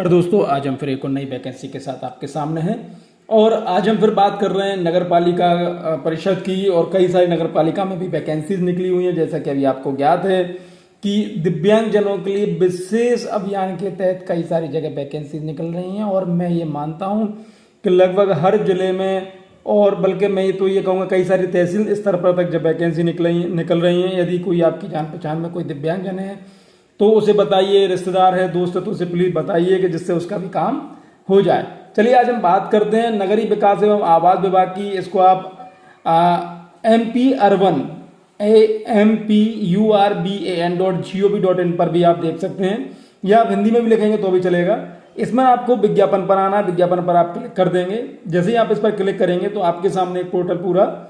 पर दोस्तों आज हम फिर एक और नई वैकेंसी के साथ आपके सामने हैं और आज हम फिर बात कर रहे हैं नगर पालिका परिषद की। और कई सारी नगर पालिका में भी वैकेंसीज निकली हुई हैं, जैसा कि अभी आपको ज्ञात है कि दिव्यांगजनों के लिए विशेष अभियान के तहत कई सारी जगह वैकेंसीज निकल रही हैं। और मैं ये मानता हूँ कि लगभग हर जिले में, और बल्कि मैं तो ये कहूँगा कई सारी तहसील स्तर पर तक जब वैकेंसी निकल रही हैं। यदि कोई आपकी जान पहचान में कोई दिव्यांगजन है तो उसे बताइए, रिश्तेदार है, दोस्त है, तो उसे प्लीज़ बताइए कि जिससे उसका भी काम हो जाए। चलिए आज हम बात करते हैं नगरीय विकास एवं आवास विभाग की। इसको आप MP अर्बन AMPURBAN.gov.in पर भी आप देख सकते हैं, या आप हिंदी में भी लिखेंगे तो भी चलेगा। इसमें आपको विज्ञापन पर आना है, विज्ञापन पर आप क्लिक कर देंगे। जैसे ही आप इस पर क्लिक करेंगे तो आपके सामने एक पोर्टल पूरा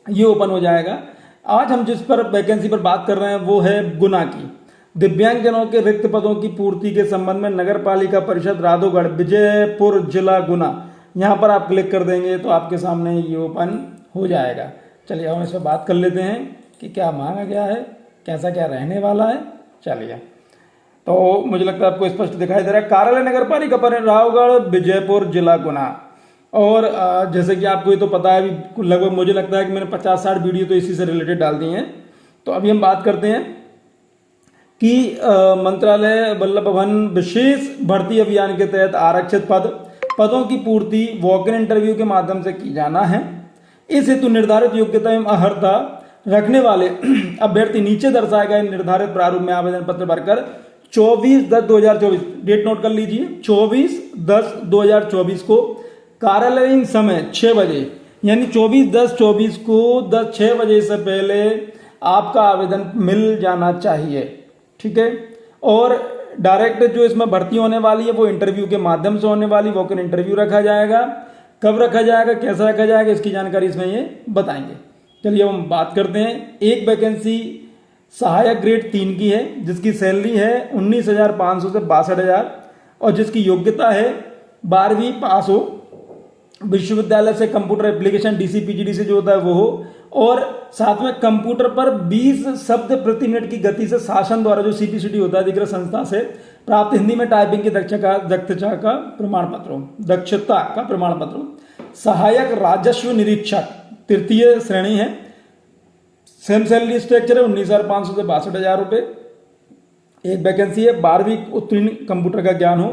ये ओपन हो जाएगा। आज हम जिस पर वैकेंसी पर बात कर रहे हैं वो है गुना की। दिव्यांगजनों के रिक्त पदों की पूर्ति के संबंध में नगर पालिका परिषद राधोगढ़ विजयपुर जिला गुना, यहाँ पर आप क्लिक कर देंगे तो आपके सामने ये ओपन हो जाएगा। चलिए हम इस पर बात कर लेते हैं कि क्या मांगा गया है, कैसा क्या रहने वाला है। चलिए, तो मुझे लगता है आपको स्पष्ट दिखाई दे रहा है। कार्यालय नगर पालिका परिषद राधोगढ़ विजयपुर जिला गुना। और जैसे कि आपको ये तो पता है, अभी लगभग मुझे लगता है कि मैंने 50-60 वीडियो तो इसी से रिलेटेड डाल दी हैं। तो अभी हम बात करते हैं कि मंत्रालय वल्लभ भवन विशेष भर्ती अभियान के तहत आरक्षित पदों की पूर्ति वॉक इन इंटरव्यू के माध्यम से की जाना है। इस हेतु निर्धारित योग्यता एवं अर्हता रखने वाले अभ्यर्थी नीचे दर्शाए गए निर्धारित प्रारूप में आवेदन पत्र भरकर 24/10/2024, डेट नोट कर लीजिए, 24/10/2024 को कार्यालयीन समय 6 बजे, यानी 24/10/24 को 6 बजे से पहले आपका आवेदन मिल जाना चाहिए। ठीक है। और डायरेक्ट जो इसमें भर्ती होने वाली है वो इंटरव्यू के माध्यम से होने वाली, वॉक इन इंटरव्यू रखा जाएगा। कब रखा जाएगा, कैसा रखा जाएगा, इसकी जानकारी इसमें ये बताएंगे। चलिए हम बात करते हैं। एक वैकेंसी सहायक ग्रेड 3 की है, जिसकी सैलरी है 19,500 से 62,000 और जिसकी योग्यता है 12वीं पास हो, विश्वविद्यालय से कंप्यूटर एप्लीकेशन DCPGD से जो होता है वो हो, और साथ में कंप्यूटर पर 20 शब्द प्रति मिनट की गति से शासन द्वारा जो CPCD होता है अधिकृत संस्था से प्राप्त हिंदी में टाइपिंग की दक्षता का प्रमाण पत्र हो। सहायक राजस्व निरीक्षक तृतीय श्रेणी है। सेम सैलरी स्ट्रक्चर है 19,500 से 62,000 रुपये। एक वैकेंसी है 12वीं उत्तीर्ण कंप्यूटर का ज्ञान हो।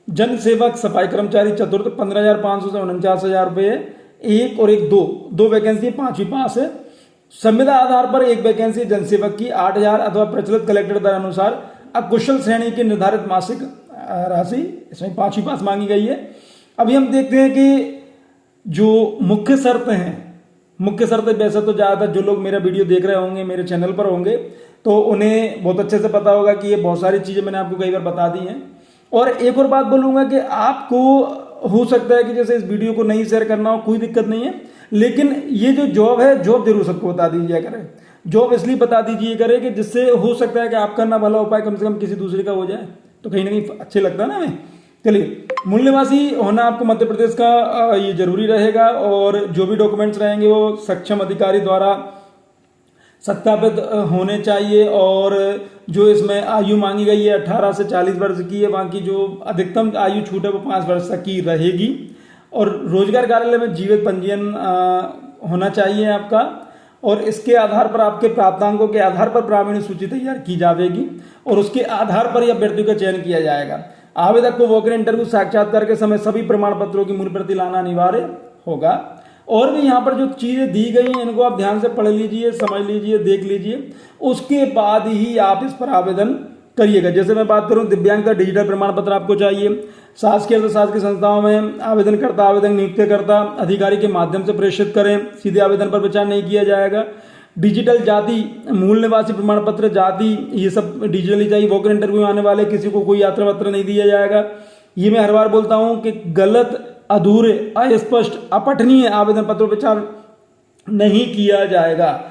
जन सेवक सफाई कर्मचारी चतुर्थ 15,500 से 49,000 रुपये है। एक और एक दो वैकेंसी 5वीं पास है। संविदा आधार पर एक वैकेंसी जनसेवक की 8,000 अथवा प्रचलित कलेक्टर दर अनुसार अकुशल श्रेणी की निर्धारित मासिक राशि, इसमें 5वीं पास मांगी गई है। अभी हम देखते हैं कि जो मुख्य शर्तें हैं, वैसे तो ज़्यादातर जो लोग मेरा वीडियो देख रहे होंगे, मेरे चैनल पर होंगे, तो उन्हें बहुत अच्छे से पता होगा कि ये बहुत सारी चीज़ें मैंने आपको कई बार बता दी हैं। और एक और बात बोलूँगा कि आपको हो सकता है कि जैसे इस वीडियो को नहीं शेयर करना हो, कोई दिक्कत नहीं है, लेकिन ये जो जॉब है, जॉब जरूर सबको बता दीजिए करें। जॉब इसलिए बता दीजिए करें कि जिससे हो सकता है कि आपका ना भला उपाय कम से कम किसी दूसरे का हो जाए, तो कहीं ना कहीं अच्छे लगता है ना हमें। चलिए, मूल निवासी होना आपको मध्य प्रदेश का ये जरूरी रहेगा, और जो भी डॉक्यूमेंट्स रहेंगे वो सक्षम अधिकारी द्वारा सत्यापित होने चाहिए। और जो इसमें आयु मांगी गई है 18 से 40 वर्ष की है, बाकी जो अधिकतम आयु छूट है वो 5 वर्ष तक की रहेगी। और रोजगार कार्यालय में जीवित पंजीयन होना चाहिए आपका, और इसके आधार पर आपके प्राप्तांकों के आधार पर प्रावीण्य सूची तैयार की जाएगी और उसके आधार पर ही अभ्यर्थियों का चयन किया जाएगा। आवेदक को वॉक इन इंटरव्यू साक्षात्कार के समय सभी प्रमाण पत्रों की मूल प्रति लाना अनिवार्य होगा। और भी यहाँ पर जो चीजें दी गई हैं इनको आप ध्यान से पढ़ लीजिए, समझ लीजिए, देख लीजिए, उसके बाद ही आप इस पर आवेदन करिएगा। जैसे मैं बात करूं, दिव्यांगता डिजिटल प्रमाण पत्र आपको चाहिए। शासकीय अर्थशासकीय संस्थाओं में आवेदन नियुक्तिकर्ता अधिकारी के माध्यम से प्रेषित करें, सीधे आवेदन पर विचार नहीं किया जाएगा। डिजिटल जाति मूल निवासी प्रमाण पत्र, जाति, ये सब डिजिटली चाहिए। वॉक इन इंटरव्यू आने वाले किसी को कोई यात्रा पत्र नहीं दिया जाएगा। ये मैं हर बार बोलता हूं कि गलत, अधूरे, अस्पष्ट, अपठनीय आवेदन पत्रों पर विचार नहीं किया जाएगा।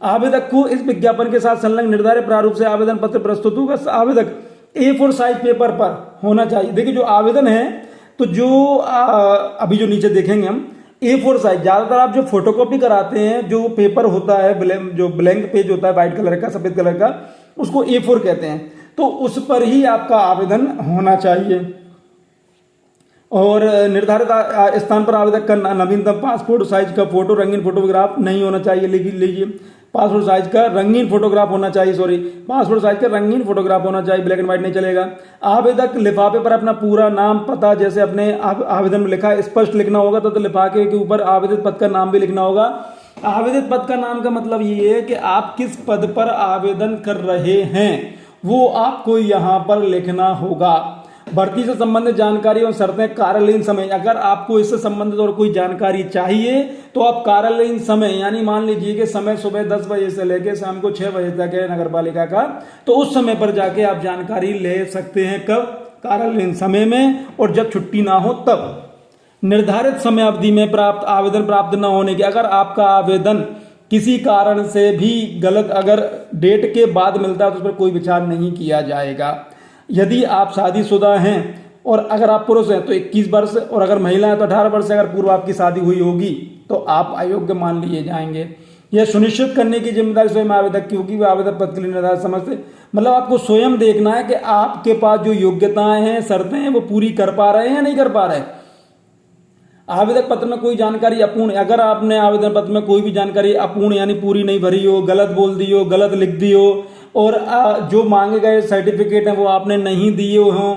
आवेदक को इस विज्ञापन के साथ संलग्न निर्धारित प्रारूप से आवेदन पत्र प्रस्तुत होगा। आवेदक A4 साइज पेपर पर होना चाहिए। देखिए, जो आवेदन है तो जो अभी जो नीचे देखेंगे हम A4 साइज, ज्यादातर आप जो फोटोकॉपी कराते हैं, जो पेपर होता है, जो ब्लैंक पेज होता है व्हाइट कलर का, सफेद कलर का, उसको A4 कहते हैं। तो उस पर ही आपका आवेदन होना चाहिए। और निर्धारित स्थान पर आवेदक का नवीनतम पासपोर्ट साइज का फोटो, रंगीन फोटोग्राफ नहीं होना चाहिए, लिख लीजिए। पासपोर्ट साइज का रंगीन फोटोग्राफ होना चाहिए, पासपोर्ट साइज का रंगीन फोटोग्राफ होना चाहिए, ब्लैक एंड व्हाइट नहीं चलेगा। आवेदक लिफाफे पर अपना पूरा नाम पता जैसे अपने आवेदन में लिखा है स्पष्ट लिखना होगा, तो लिफाफे के ऊपर आवेदित पद का नाम भी लिखना होगा। आवेदित पद का नाम का मतलब ये है कि आप किस पद पर आवेदन कर रहे हैं वो आपको यहाँ पर लिखना होगा। भर्ती से संबंधित जानकारी और शर्तें, कार्यालयीन समय, अगर आपको इससे संबंधित और कोई जानकारी चाहिए तो आप कार्यालयीन समय यानी मान लीजिए कि समय सुबह 10 बजे से लेकर शाम को 6 बजे तक है नगर पालिका का, तो उस समय पर जाके आप जानकारी ले सकते हैं। कब? कार्यालयीन समय में, और जब छुट्टी ना हो तब। निर्धारित समय अवधि में आवेदन प्राप्त न होने के, अगर आपका आवेदन किसी कारण से भी गलत अगर डेट के बाद मिलता है तो उस पर कोई विचार नहीं किया जाएगा। यदि आप शादीशुदा हैं और अगर आप पुरुष हैं तो 21 वर्ष, और अगर महिला है तो 18 वर्ष से अगर पूर्व आपकी शादी हुई होगी तो आप अयोग्य मान लिए जाएंगे। यह सुनिश्चित करने की जिम्मेदारी स्वयं आवेदक की होगी, वह आवेदक पद के लिए निर्धारित समझते, मतलब आपको स्वयं देखना है कि आपके पास जो योग्यताएं हैं, शर्तें हैं, वो पूरी कर पा रहे हैं या नहीं कर पा रहे। आवेदक पत्र में कोई जानकारी अपूर्ण, अगर आपने आवेदन पत्र में कोई भी जानकारी अपूर्ण यानी पूरी नहीं भरी हो, गलत बोल दी हो, गलत लिख दी हो, और जो मांगे गए सर्टिफिकेट हैं वो आपने नहीं दिए हों,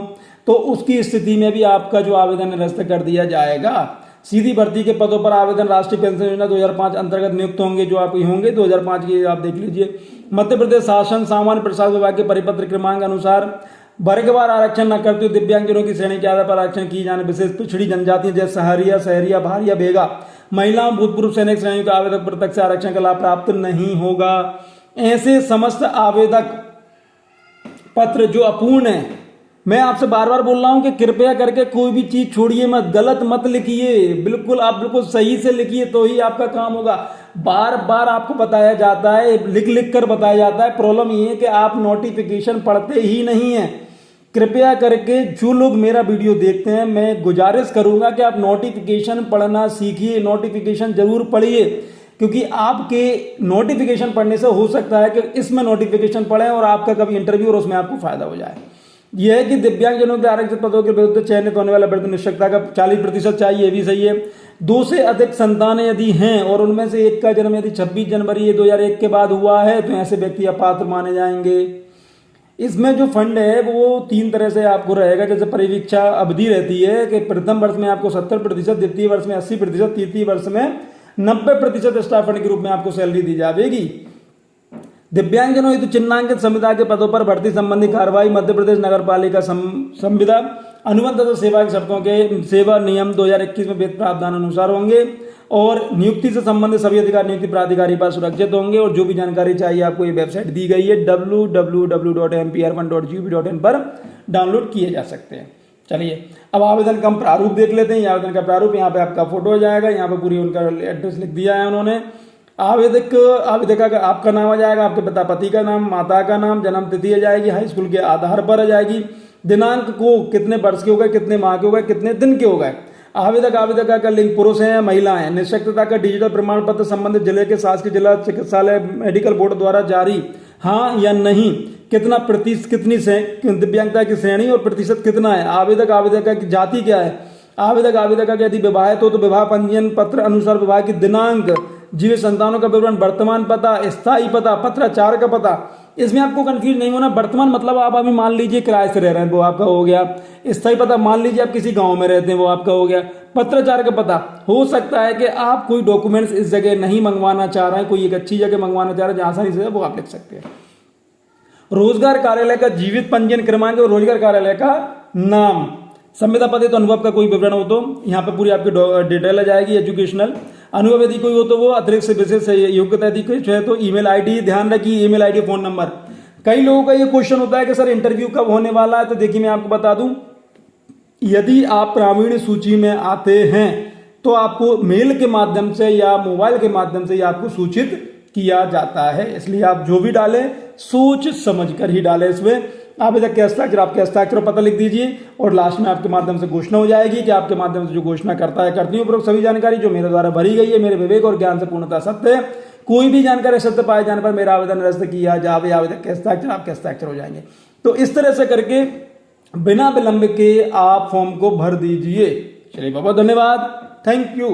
तो उसकी स्थिति में भी आपका जो आवेदन निरस्त कर दिया जाएगा। सीधी भर्ती के पदों पर आवेदन राष्ट्रीय पेंशन योजना 2005 अंतर्गत नियुक्त होंगे, जो आप होंगे 2005 की आप देख लीजिए। मध्य प्रदेश शासन सामान्य प्रशासन विभाग के परिपत्र क्रमांक अनुसार वर्गवार आरक्षण न करते हुए दिव्यांगजनों की श्रेणी के आधार पर आरक्षण की जाने, विशेष पिछड़ी जनजाति जैसे सहरिया, शहरिया, भारिया, बेगा, महिलाओं, भूतपूर्व सैनिक श्रेणियों के आवेदक प्रत्यक्ष से आरक्षण का लाभ प्राप्त नहीं होगा। ऐसे समस्त आवेदक पत्र जो अपूर्ण है, मैं आपसे बार बार बोल रहा हूं कि कृपया करके कोई भी चीज छोड़िए मत, गलत मत लिखिए, बिल्कुल आप बिल्कुल सही से लिखिए तो ही आपका काम होगा। बार बार आपको बताया जाता है, लिख लिख कर बताया जाता है, प्रॉब्लम ये है कि आप नोटिफिकेशन पढ़ते ही नहीं है। कृपया करके जो लोग मेरा वीडियो देखते हैं, मैं गुजारिश करूंगा कि आप नोटिफिकेशन पढ़ना सीखिए, नोटिफिकेशन जरूर पढ़िए, क्योंकि आपके नोटिफिकेशन पढ़ने से हो सकता है कि इसमें नोटिफिकेशन पढ़ें और आपका कभी इंटरव्यू और उसमें आपको फायदा हो जाए। यह है कि दिव्यांगजनों के आरक्षित पदों के विरुद्ध चयनित होने वाला अभ्यर्थी निश्चितता का 40% चाहिए, ये भी सही है। 2 से अधिक संतानें यदि हैं और उनमें से एक का जन्म यदि 26 जनवरी 2001 के बाद हुआ है तो ऐसे व्यक्ति अपात्र माने जाएंगे। इसमें जो फंड है वो 3 तरह से आपको रहेगा, जैसे परिवीक्षा अवधि रहती है कि प्रथम वर्ष में आपको 70%, द्वितीय वर्ष में 80%, तृतीय वर्ष में 90% स्टाफ फंड के रूप में आपको सैलरी दी जाएगी। दिव्यांगजनों हेतु चिन्हांकित संविदा के पदों पर भर्ती संबंधी कार्रवाई मध्य प्रदेश नगर पालिका संविदा अनुबंध तथा सेवा की शर्तों के सेवा नियम 2021 में वित्त प्रावधान अनुसार होंगे, और नियुक्ति से संबंधित सभी अधिकार नियुक्ति प्राधिकारी पर सुरक्षित होंगे। और जो भी जानकारी चाहिए आपको ये वेबसाइट दी गई है www.mpr1.gov.in पर डाउनलोड किए जा सकते हैं। चलिए अब आवेदन का प्रारूप देख लेते हैं। आवेदन का प्रारूप, यहाँ पे आपका फोटो हो जाएगा, यहाँ पे पूरी उनका एड्रेस लिख दिया है उन्होंने। आवेदक का आपका नाम आ जाएगा, आपके पिता पति का नाम, माता का नाम, जन्म तिथि आ जाएगी, हाई स्कूल के आधार पर आ जाएगी, दिनांक को कितने वर्ष के हो गए, कितने माह के हो गए, कितने दिन के हो गए, आवेदक का लिंग पुरुष है या महिला है, निःशक्तता का डिजिटल प्रमाण पत्र संबंधित जिले के शासकीय जिला चिकित्सालय मेडिकल बोर्ड द्वारा जारी हाँ या नहीं, कितना कितनी दिव्यांगता की श्रेणी और प्रतिशत कितना है, आवेदक की जाति क्या है, आवेदक का यदि विवाहित हो तो विवाह पंजीयन पत्र अनुसार विवाह की दिनांक, जीवित संतानों का विवरण, वर्तमान पता, स्थायी पता, पत्राचार का पता। इसमें आपको कंफ्यूज नहीं होना। वर्तमान मतलब आप अभी मान लीजिए किराए से रह रहे हैं, वो आपका हो गया। स्थायी पता मान लीजिए आप किसी गांव में रहते हैं, वो आपका हो गया। पत्राचार का पता, हो सकता है कि आप कोई डॉक्यूमेंट्स इस जगह नहीं मंगवाना चाह रहे हैं, कोई एक अच्छी जगह मंगवाना चाह रहे हैं जहां आसानी से वो आप लिख सकते हैं। रोजगार कार्यालय का जीवित पंजीयन क्रमांक और रोजगार कार्यालय का नाम, संविदा पद तो अनुभव का कोई विवरण हो तो यहाँ पे पूरी आपकी डिटेल आ जाएगी। एजुकेशनल अनुभव यदि कोई हो तो वो, अतिरिक्त से विशेष योग्यता यदि कुछ है तो ईमेल आईडी, ध्यान रखिए ईमेल आईडी, फोन नंबर। कई लोगों का ये क्वेश्चन होता है कि सर इंटरव्यू कब होने वाला है, तो देखिए मैं आपको बता दूं, यदि आप प्रावीण्य सूची में आते हैं तो आपको मेल के माध्यम से या मोबाइल के माध्यम से आपको सूचित किया जाता है। इसलिए आप जो भी डालें सोच समझ कर ही डालें। इसमें आवेदक के हस्ताक्षर, आपके हस्ताक्षर पता लिख दीजिए और लास्ट में आपके माध्यम से घोषणा हो जाएगी कि आपके माध्यम से जो घोषणा करता है करती हूँ। उपरोक्त सभी जानकारी जो मेरे द्वारा भरी गई है मेरे विवेक और ज्ञान से पूर्णतः सत्य है। कोई भी जानकारी सत्य पाए जाने पर मेरा आवेदन निरस्त किया जावे। आवेदक के हस्ताक्षर आपके हस्ताक्षर हो जाएंगे। तो इस तरह से करके बिना विलंब के आप फॉर्म को भर दीजिए। चलिए बहुत बहुत धन्यवाद, थैंक यू।